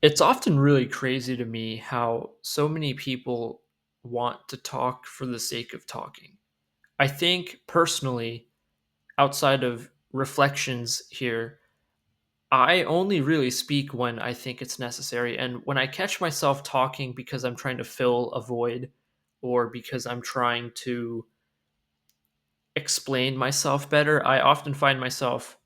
It's often really crazy to me how so many people want to talk for the sake of talking. I think personally, outside of reflections here, I only really speak when I think it's necessary. And when I catch myself talking because I'm trying to fill a void or because I'm trying to explain myself better, I often find myself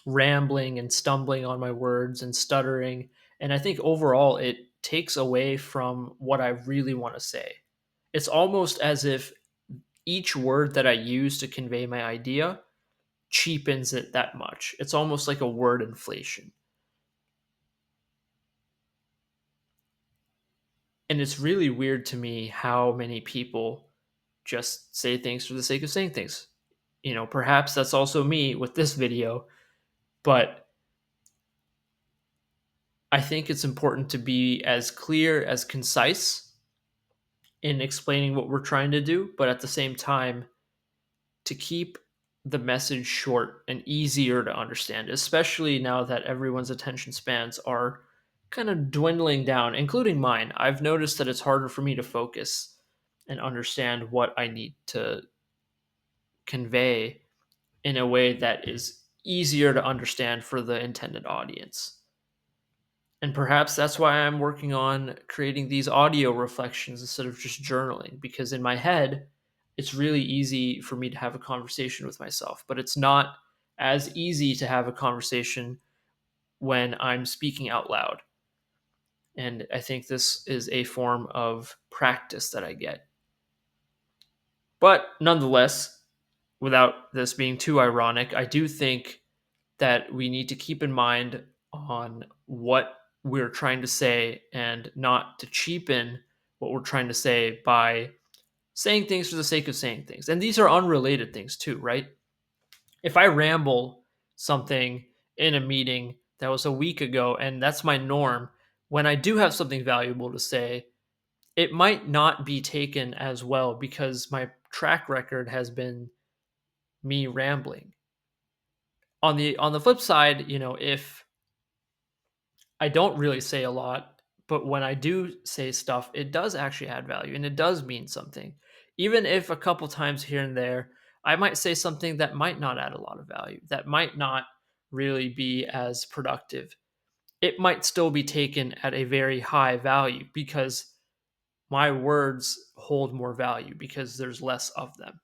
rambling and stumbling on my words and stuttering. And I think overall it takes away from what I really want to say. It's almost as if each word that I use to convey my idea cheapens it that much. It's almost like a word inflation. And it's really weird to me how many people just say things for the sake of saying things. Perhaps that's also me with this video, but I think it's important to be as clear, as concise in explaining what we're trying to do, but at the same time, to keep the message short and easier to understand, especially now that everyone's attention spans are kind of dwindling down, including mine. I've noticed that it's harder for me to focus and understand what I need to convey in a way that is easier to understand for the intended audience. And perhaps that's why I'm working on creating these audio reflections instead of just journaling, because in my head, it's really easy for me to have a conversation with myself, but it's not as easy to have a conversation when I'm speaking out loud. And I think this is a form of practice that I get. But nonetheless, without this being too ironic, I do think that we need to keep in mind on what we're trying to say and not to cheapen what we're trying to say by saying things for the sake of saying things. And these are unrelated things too, right? If I ramble something in a meeting that was a week ago and that's my norm, when I do have something valuable to say, it might not be taken as well because my track record has been me rambling. On the flip side, if I don't really say a lot, but when I do say stuff, it does actually add value and it does mean something. Even if a couple times here and there, I might say something that might not add a lot of value, that might not really be as productive. It might still be taken at a very high value because my words hold more value because there's less of them.